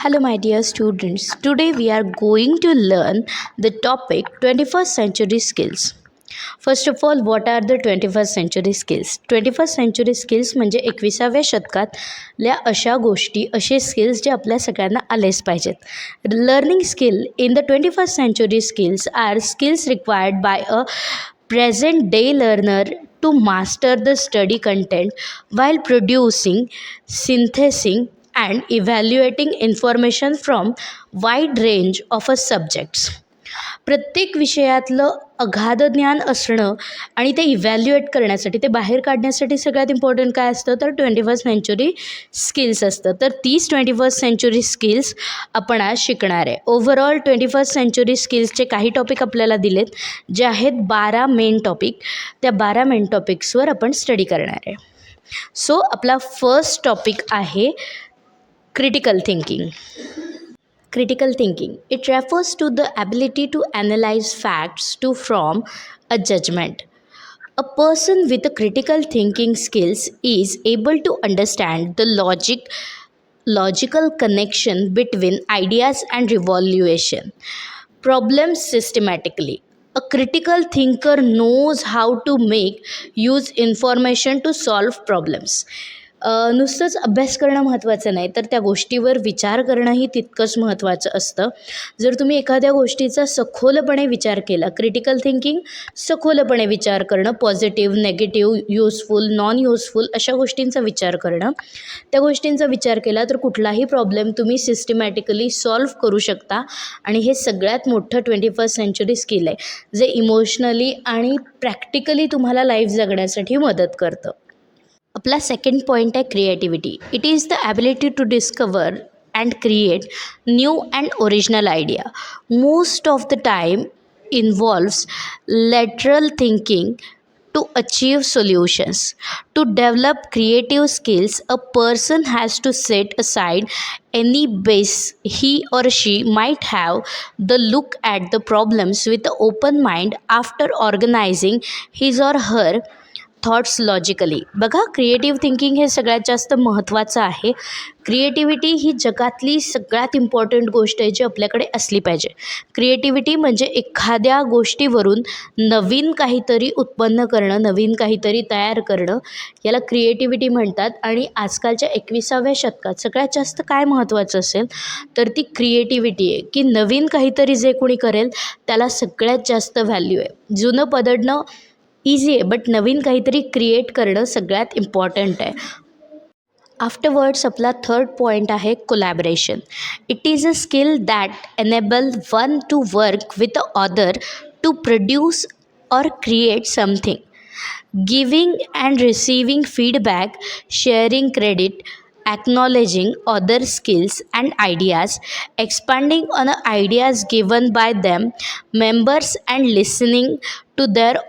Hello, my dear students. Today we are going to learn the topic 21st century skills. First of all, what are the 21st century skills? 21st century skills म्हणजे 21व्या शतकातल्या अशा गोष्टी, असे skills जे आपल्या सगळ्यांना आलेच पाहिजेत. Learning skill in the 21st century skills are skills required by a present day learner to master the study content while producing, synthesizing and evaluating information from wide range of a subjects. प्रत्येक विषयातलं अगाध ज्ञान असणं आणि ते evaluate करण्यासाठी, ते बाहेर काढण्यासाठी सगळ्यात इम्पॉर्टंट काय असतं तर 21st century स्किल्स असतं. तर तीच 21st century स्किल्स आपण आज शिकणार आहे. ओव्हरऑल 21st century स्किल्सचे काही टॉपिक आपल्याला दिलेत, जे आहेत 12 मेन टॉपिक. त्या 12 मेन टॉपिक्सवर आपण स्टडी करणार आहे. सो आपला फर्स्ट टॉपिक आहे critical thinking. Critical thinking. It refers to the ability to analyze facts to form a judgment. A person with a critical thinking skills is able to understand the logical connection between ideas and evaluation problems systematically. A critical thinker knows how to make use information to solve problems. नुसतंच अभ्यास करणं महत्त्वाचं नाही, तर त्या गोष्टीवर विचार करणंही तितकंच महत्त्वाचं असतं. जर तुम्ही एखाद्या गोष्टीचा सखोलपणे विचार केला, क्रिटिकल थिंकिंग सखोलपणे विचार करणं, positive, negative, useful, non useful अशा गोष्टींचा विचार करणं, त्या गोष्टींचा विचार केला तर कुठलाही प्रॉब्लेम तुम्ही सिस्टमॅटिकली सॉल्व्ह करू शकता. आणि हे सगळ्यात मोठं 21st century स्किल आहे, जे इमोशनली आणि प्रॅक्टिकली तुम्हाला लाईफ जगण्यासाठी मदत करतं. आपला सेकंड पॉईंट आहे creativity. It is the ability to discover and create new and original idea. Most of the time involves lateral thinking to achieve solutions. To develop creative skills, a person has to set aside any bias he or she might have, the look at the problems with an open mind after organizing his or her thoughts logically. बघा, creative thinking हे सगळ्यात जास्त महत्त्वाचं आहे. Creativity ही जगातली सगळ्यात important गोष्ट आहे, जी आपल्याकडे असली पाहिजे. क्रिएटिव्हिटी म्हणजे एखाद्या गोष्टीवरून नवीन काहीतरी उत्पन्न करणं, नवीन काहीतरी तयार करणं, याला क्रिएटिव्हिटी म्हणतात. आणि आजकालच्या 21व्या शतकात सगळ्यात जास्त काय महत्त्वाचं असेल तर ती क्रिएटिव्हिटी आहे, की नवीन काहीतरी जे कोणी करेल त्याला सगळ्यात जास्त व्हॅल्यू आहे. जुनं पदडणं इझी आहे, बट नवीन काहीतरी क्रिएट करणं सगळ्यात इम्पॉर्टंट आहे. आफ्टरवर्ड्स आपला थर्ड पॉईंट आहे collaboration. It is a skill that enable one to work with a other to produce or create something. Giving and receiving feedback, sharing credit, acknowledging other skills and ideas, expanding on ideas given by them members and listening to their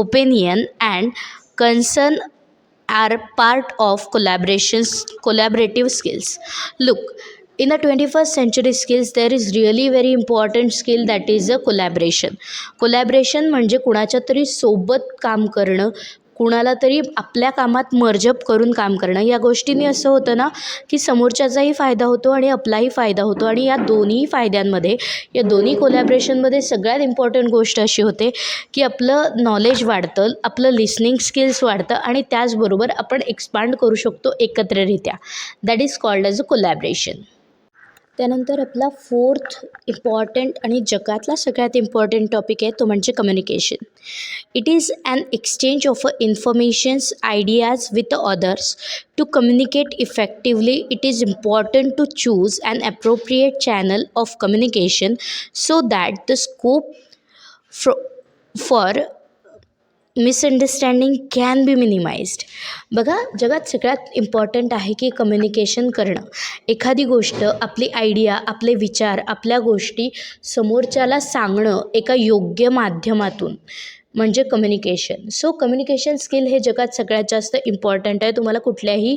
opinion and concern are part of collaborative skills. Look, in the 21st century skills there is really very important skill, that is a collaboration. Collaboration म्हणजे कुणाच्या तरी सोबत काम करणं, कुणाला तरी आपल्या कामात मर्जअप करून काम करणं. या गोष्टींनी असं होतं ना की समोरच्याचाही फायदा होतो आणि आपलाही फायदा होतो. आणि या दोन्ही फायद्यांमध्ये, या दोन्ही कोलॅबरेशनमध्ये सगळ्यात इम्पॉर्टंट गोष्ट अशी होते की आपलं नॉलेज वाढतं, आपलं लिसनिंग स्किल्स वाढतं आणि त्याचबरोबर आपण एक्सपांड करू शकतो एकत्ररित्या. That is called as a collaboration. त्यानंतर आपला फोर्थ इम्पॉर्टंट आणि जगातला सगळ्यात इम्पॉर्टंट टॉपिक आहे, तो म्हणजे communication. It is an exchange of informations, ideas with others. To communicate effectively it is important to choose an appropriate channel of communication so that the scope for misunderstanding can be minimised. बघा, जगात सगळ्यात important आहे की communication करणं. एखादी गोष्ट, आपली idea, आपले विचार, आपल्या गोष्टी समोरच्याला सांगणं एका योग्य माध्यमातून म्हणजे कम्युनिकेशन. सो कम्युनिकेशन स्किल हे जगात सगळ्यात जास्त इम्पॉर्टंट आहे. तुम्हाला कुठल्याही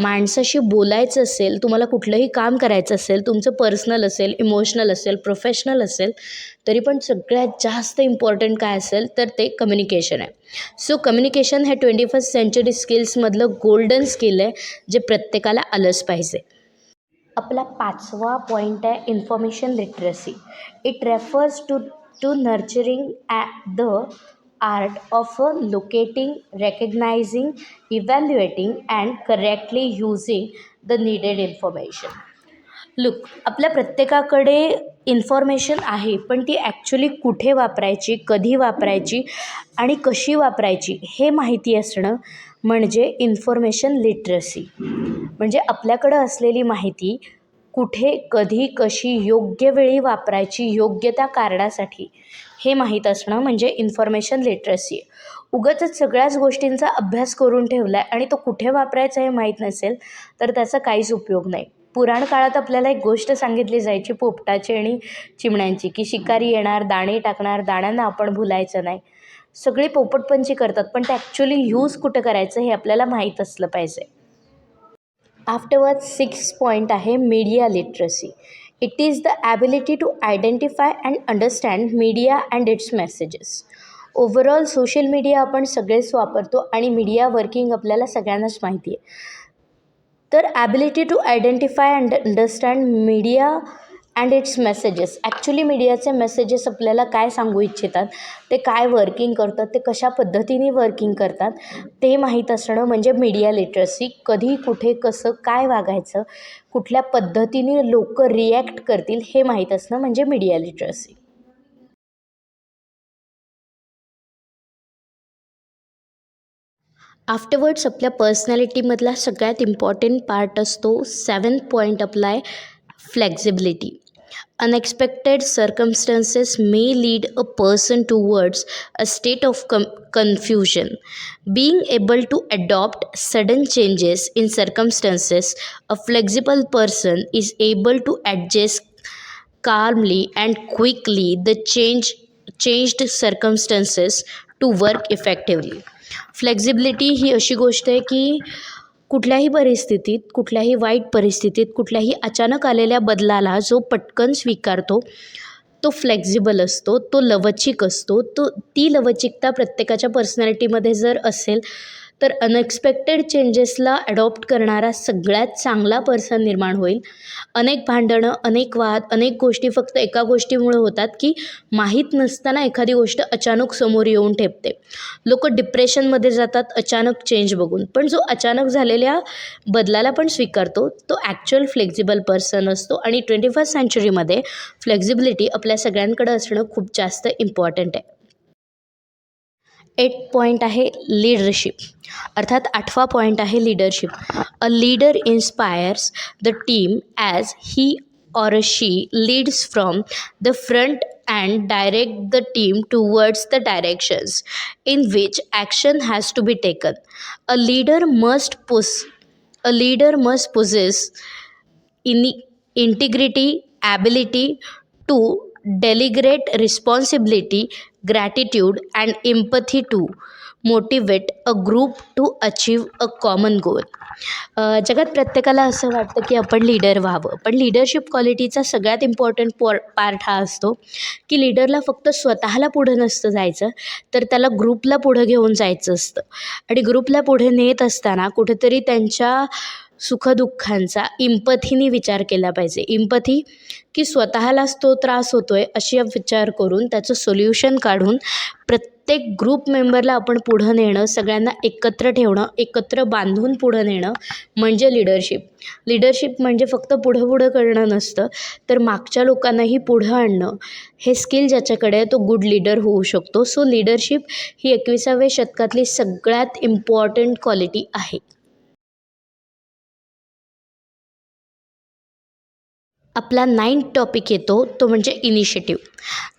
माणसाशी बोलायचं असेल, तुम्हाला कुठलंही काम करायचं असेल, तुमचं पर्सनल असेल, इमोशनल असेल, प्रोफेशनल असेल, तरी पण सगळ्यात जास्त इम्पॉर्टंट काय असेल तर ते कम्युनिकेशन आहे. सो कम्युनिकेशन हे 21st century स्किल्समधलं गोल्डन स्किल आहे, जे प्रत्येकाला आलंच पाहिजे. आपला 5वा पॉईंट आहे information literacy. It refers to nurturing the art of locating, recognising, evaluating and correctly using the needed information. Look, आपल्या प्रत्येकाकडे इन्फॉर्मेशन आहे, पण ती ॲक्च्युली कुठे वापरायची, कधी वापरायची आणि कशी वापरायची हे माहिती असणं म्हणजे इन्फॉर्मेशन लिटरसी. म्हणजे आपल्याकडं असलेली माहिती कुठे, कधी, कशी, योग्य वेळी वापरायची, योग्य त्या कारणासाठी हे माहीत असणं म्हणजे इन्फॉर्मेशन लिटरसी. उगाचच सगळ्याच गोष्टींचा अभ्यास करून ठेवला आहे आणि तो कुठे वापरायचा हे माहीत नसेल तर त्याचा काहीच उपयोग नाही. पुराण काळात आपल्याला एक गोष्ट सांगितली जायची पोपटाची आणि चिमण्यांची, की शिकारी येणार, दाणे टाकणार, दाण्यांना आपण भुलायचं नाही. सगळे पोपटपंची करतात, पण ते ॲक्च्युली यूज कुठं करायचं हे आपल्याला माहीत असलं पाहिजे. आफ्टरवर्ड 6 पॉईंट आहे media literacy. It is the ability to identify and understand media and its messages. Overall social media आपण सगळेच वापरतो आणि मीडिया वर्किंग आपल्याला सगळ्यांनाच माहिती आहे. तर ability to identify and understand media and its messages. Actually मीडियाचे मेसेजेस आपल्याला काय सांगू इच्छितात, ते काय वर्किंग करतात, ते कशा पद्धतीने वर्किंग करतात ते माहीत असणं म्हणजे मीडिया लिटरसी. कधी, कुठे, कसं, काय वागायचं, कुठल्या पद्धतीने लोक रिॲक्ट करतील हे माहीत असणं म्हणजे मीडिया लिटरसी. आफ्टरवर्ड्स आपल्या पर्सनॅलिटीमधला सगळ्यात इम्पॉर्टंट पार्ट असतो 7th पॉईंट आपला आहे flexibility. Unexpected circumstances may lead a person towards a state of confusion. Being able to adopt sudden changes in circumstances, a flexible person is able to adjust calmly and quickly the changed circumstances to work effectively. Flexibility ही अशी गोष्ट आहे की कुठल्याही परिस्थितीत, कुठल्याही वाईट परिस्थितीत, कुठल्याही अचानक आलेल्या बदलाला जो पटकन स्वीकारतो तो फ्लेक्झिबल असतो, तो लवचिक असतो. ती लवचिकता प्रत्येकाच्या पर्सनॅलिटीमध्ये जर असेल तर अनएक्सपेक्टेड चेंजेसला ॲडॉप्ट करणारा सगळ्यात चांगला पर्सन निर्माण होईल. अनेक भांडणं, अनेक वाद, अनेक गोष्टी फक्त एका गोष्टीमुळे होतात की माहीत नसताना एखादी गोष्ट अचानक समोर येऊन ठेपते. लोक डिप्रेशनमध्ये जातात अचानक चेंज बघून, पण जो अचानक झालेल्या बदलाला पण स्वीकारतो तो ॲक्च्युअल फ्लेक्झिबल पर्सन असतो. आणि 21st सेंचुरीमध्ये फ्लेक्झिबिलिटी आपल्या सगळ्यांकडे असणं खूप जास्त इम्पॉर्टंट आहे. 8 पॉईंट आहे लीडरशिप, अर्थात 8वा पॉईंट आहे leadership. A leader inspires the team as he or she leads from the front and direct the team towards the directions in which action has to be taken. A leader must possess integrity, ability to delegate responsibility, gratitude and empathy to motivate a group to achieve a common goal. जगात प्रत्येकाला असं वाटतं की आपण leader व्हावं, पण leadership क्वालिटीचा सगळ्यात इम्पॉर्टंट पार्ट हा असतो की लीडरला फक्त स्वतःला पुढं नसतं जायचं, तर त्याला ग्रुपला पुढं घेऊन जायचं असतं. आणि ग्रुपला पुढे नेत असताना कुठेतरी त्यांच्या सुखदुःखांचा इम्पथीने विचार केला पाहिजे. इम्पथी की स्वतःलाच तो त्रास होतो आहे अशी विचार करून त्याचं सोल्युशन काढून प्रत्येक ग्रुप मेंबरला आपण पुढं नेणं, सगळ्यांना एकत्र ठेवणं, एकत्र बांधून पुढं नेणं म्हणजे लीडरशिप. लीडरशिप म्हणजे फक्त पुढं करणं नसतं, तर मागच्या लोकांनाही पुढं आणणं. हे स्किल ज्याच्याकडे आहे तो गुड लीडर होऊ शकतो. सो लीडरशिप ही 21व्या शतकातली सगळ्यात इम्पॉर्टंट क्वालिटी आहे. आपला 9th टॉपिक येतो तो म्हणजे initiative.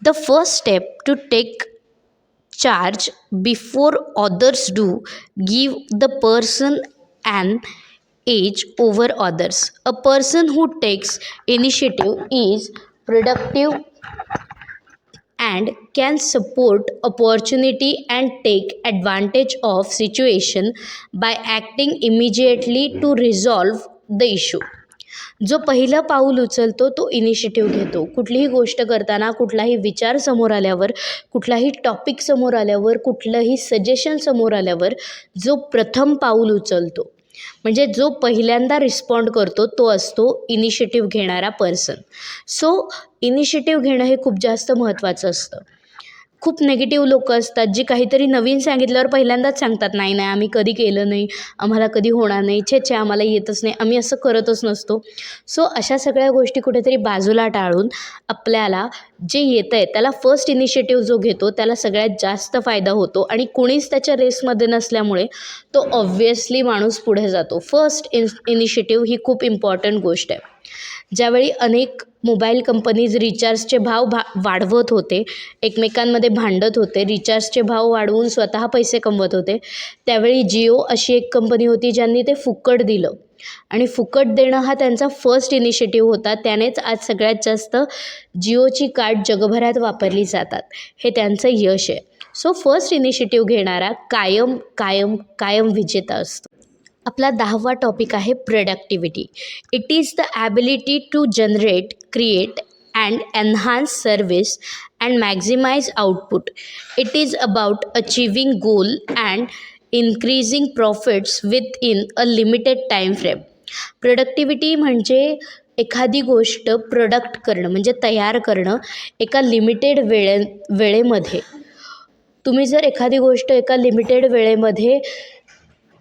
The first step to take charge before others do give the person an edge over others. A person who takes initiative is productive and can support opportunity and take advantage of situation by acting immediately to resolve the issue. जो पहिलं पाऊल उचलतो तो initiative घेतो. कुठलीही गोष्ट करताना, कुठलाही विचार समोर आल्यावर, कुठलाही टॉपिक समोर आल्यावर, कुठलंही सजेशन समोर आल्यावर जो प्रथम पाऊल उचलतो म्हणजे जो पहिल्यांदा रिस्पॉन्ड करतो तो असतो इनिशिएटिव्ह घेणारा पर्सन. सो इनिशिएटिव्ह घेणं हे खूप जास्त महत्त्वाचं असतं. खूप निगेटिव्ह लोकं असतात जी काहीतरी नवीन सांगितल्यावर पहिल्यांदाच सांगतात, नाही नाही आम्ही कधी केलं नाही, आम्हाला कधी होणार नाही, छे छे आम्हाला येतच नाही, आम्ही असं करतच नसतो. सो अशा सगळ्या गोष्टी कुठेतरी बाजूला टाळून आपल्याला जे येतं आहे त्याला फर्स्ट इनिशिएटिव्ह जो घेतो त्याला सगळ्यात जास्त फायदा होतो आणि कुणीच त्याच्या रेसमध्ये नसल्यामुळे तो ऑब्व्हियसली माणूस पुढे जातो. फर्स्ट इनिशिएटिव्ह ही खूप इम्पॉर्टंट गोष्ट आहे. ज्यावेळी अनेक मोबाईल कंपनीज रिचार्जचे भाव वाढवत होते, एकमेकांमध्ये भांडत होते, रिचार्जचे भाव वाढवून स्वतः पैसे कमवत होते, त्यावेळी जिओ अशी एक कंपनी होती ज्यांनी ते फुकट दिलं आणि फुकट देणं हा त्यांचा फर्स्ट इनिशिएटिव्ह होता. त्यानेच आज सगळ्यात जास्त जिओची कार्ड जगभरात वापरली जातात. हे त्यांचं यश आहे. सो फर्स्ट इनिशिएटिव्ह घेणारा कायम कायम कायम विजेता असतो. आपला 10वा टॉपिक आहे productivity. It is the ability to generate, create and enhance service and maximise output. It is about achieving goal and increasing profits within a limited time frame. Productivity म्हणजे एखादी गोष्ट प्रोडक्ट करणं म्हणजे तयार करणं एका limited वेळेमध्ये. तुम्ही जर एखादी गोष्ट एका लिमिटेड वेळेमध्ये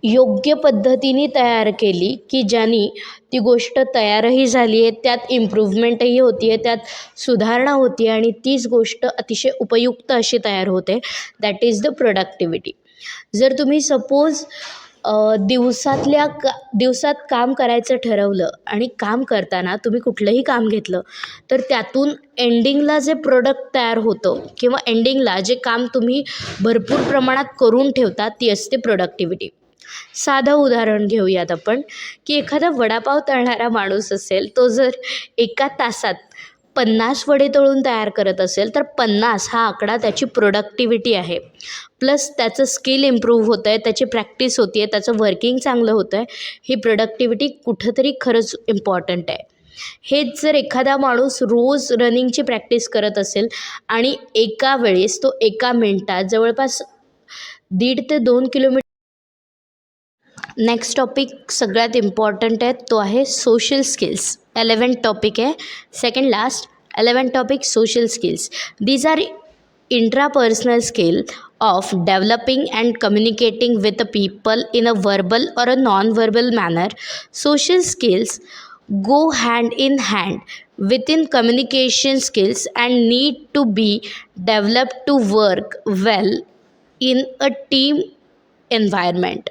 योग्य पद्धतीने तयार केली की ज्याने ती गोष्ट तयारही झाली आहे, त्यात इम्प्रूव्हमेंटही होती आहे, त्यात सुधारणा होती आहे आणि तीच गोष्ट अतिशय उपयुक्त अशी तयार होते, दॅट इज द प्रोडक्टिव्हिटी. जर तुम्ही सपोज दिवसात काम करायचं ठरवलं आणि काम करताना तुम्ही कुठलंही काम घेतलं तर त्यातून एंडिंगला जे प्रोडक्ट तयार होतं किंवा एंडिंगला जे काम तुम्ही भरपूर प्रमाणात करून ठेवता ती असते प्रोडक्टिव्हिटी. साधं उदाहरण घेऊयात आपण की एखादा वडापाव तळणारा माणूस असेल, तो जर एका तासात 50 वडे तळून तयार करत असेल तर 50 हा आकडा त्याची प्रोडक्टिव्हिटी आहे. प्लस त्याचं स्किल इम्प्रूव्ह होतं आहे, त्याची प्रॅक्टिस होती आहे, त्याचं वर्किंग चांगलं होतं आहे. ही प्रोडक्टिव्हिटी कुठंतरी खरंच इम्पॉर्टंट आहे. हेच जर एखादा माणूस रोज रनिंगची प्रॅक्टिस करत असेल आणि एका वेळेस तो एका मिनटात जवळपास 1.5 ते 2 किलोमीटर. नेक्स्ट टॉपिक सगळ्यात इम्पॉर्टंट आहे तो आहे सोशल स्किल्स. 11th टॉपिक आहे, second last. 11th topic social skills. These are intrapersonal skill of developing and communicating with the people in a verbal or a non-verbal manner. Social skills go hand in hand within communication skills and need to be developed to work well in a team environment.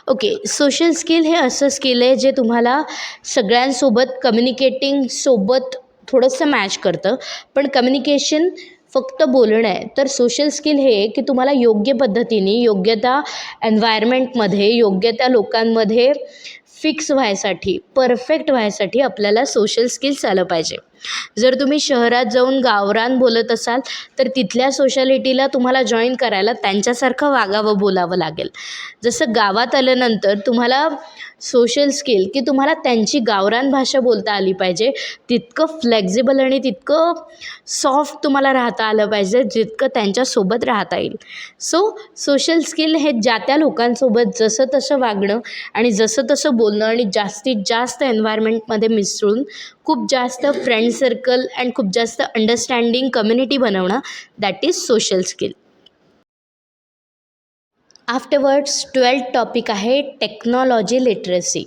Okay, social skill हे असं skill आहे जे तुम्हाला सगळ्यांसोबत कम्युनिकेटिंगसोबत थोडंसं match करतं, पण communication फक्त बोलणं आहे. तर सोशल स्किल हे की तुम्हाला योग्य पद्धतीने योग्य त्या एन्व्हायरमेंटमध्ये योग्य त्या लोकांमध्ये फिक्स व्हायसाठी, परफेक्ट व्हायसाठी आपल्याला सोशल स्किल्स आलं पाहिजे. जर तुम्ही शहरात जाऊन गावरान बोलत असाल तर तिथल्या सोशॅलिटीला तुम्हाला जॉईन करायला त्यांच्यासारखं वागावं, बोलावं लागेल. जसं गावात आल्यानंतर तुम्हाला सोशल स्किल की तुम्हाला त्यांची गावरान भाषा बोलता आली पाहिजे, तितकं फ्लेक्झिबल आणि तितकं सॉफ्ट तुम्हाला राहता आलं पाहिजे जितकं त्यांच्यासोबत राहता येईल. सो सोशल स्किल हे ज्या त्या लोकांसोबत जसं तसं वागणं आणि जसं तसं बोलणं आणि जास्तीत जास्त एन्व्हायरमेंटमध्ये मिसळून खूप जास्त फ्रेंड सर्कल अँड खूप जास्त अंडरस्टँडिंग कम्युनिटी बनवणं, that is social skill. Afterwards 12th topic आहे technology literacy.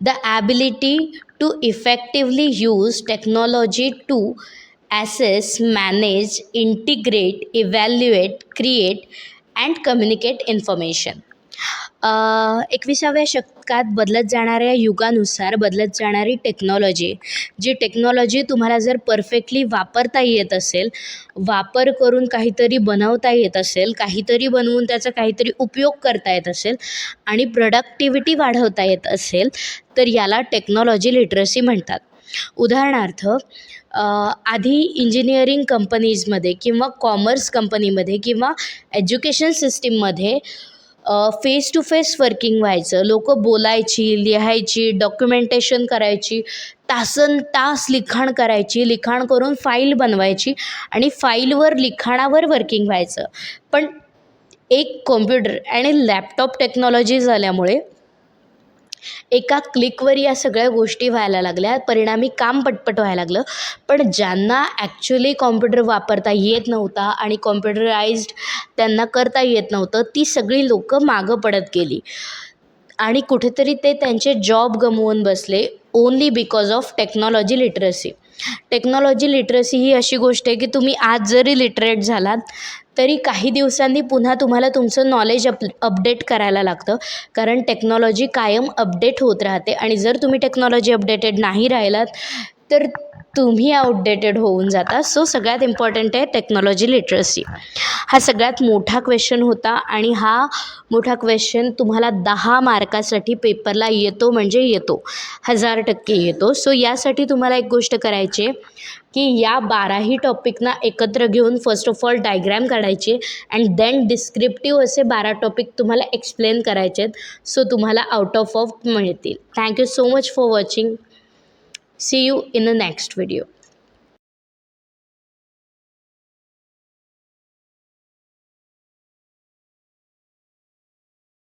The ability to effectively use technology to access, manage, integrate, evaluate, create and communicate information. 21व्या शतकात बदलत जाणाऱ्या युगानुसार बदलत जाणारी टेक्नॉलॉजी, जी टेक्नॉलॉजी तुम्हाला जर परफेक्टली वापरता येत असेल, वापर करून काहीतरी बनवता येत असेल, काहीतरी बनवून त्याचा काहीतरी उपयोग करता येत असेल आणि प्रोडक्टिव्हिटी वाढवता येत असेल तर याला टेक्नॉलॉजी लिटरसी म्हणतात. उदाहरणार्थ आधी इंजिनिअरिंग कंपनीजमध्ये किंवा कॉमर्स कंपनीमध्ये किंवा एज्युकेशन सिस्टीममध्ये फेस टू फेस वर्किंग व्हायचं. लोकं बोलायची, लिहायची, डॉक्युमेंटेशन करायची, तासनतास लिखाण करायची, लिखाण करून फाईल बनवायची आणि फाईलवर लिखाणावर वर्किंग व्हायचं. पण एक कॉम्प्युटर आणि लॅपटॉप टेक्नॉलॉजी झाल्यामुळे एका क्लिकवर या सगळ्या गोष्टी व्हायला लागल्या, परिणामी काम पटपट व्हायला लागलं. पण ज्यांना ॲक्च्युली कॉम्प्युटर वापरता येत नव्हता आणि कॉम्प्युटराइज्ड त्यांना करता येत नव्हतं, ती सगळी लोकं मागं पडत गेली आणि कुठेतरी ते त्यांचे जॉब गमवून बसले only because of technology literacy. Technology literacy ही अशी गोष्ट आहे की तुम्ही आज जरी लिटरेट झालात तरी काही दिवसांनी पुन्हा तुम्हाला तुमचं नॉलेज अपडेट करायला लागतं, कारण टेक्नॉलॉजी कायम अपडेट होत राहते आणि जर तुम्ही टेक्नॉलॉजी अपडेटेड नाही राहिलात तर तुम्ही आउटडेटेड होऊन जाता. सो सगळ्यात इम्पॉर्टंट आहे टेक्नॉलॉजी लिटरसी. हा सगळ्यात मोठा क्वेश्चन होता आणि हा मोठा क्वेश्चन तुम्हाला 10 मार्कासाठी पेपरला येतो म्हणजे येतो, 1000% येतो. सो यासाठी तुम्हाला एक गोष्ट करायची आहे की या 12ही टॉपिकना एकत्र घेऊन फर्स्ट ऑफ ऑल डायग्रॅम काढायची अँड देन डिस्क्रिप्टिव्ह असे 12 टॉपिक तुम्हाला एक्सप्लेन करायचे आहेत. सो तुम्हाला आउट ऑफ मिळतील. Thank you so much for watching. See you in the next video.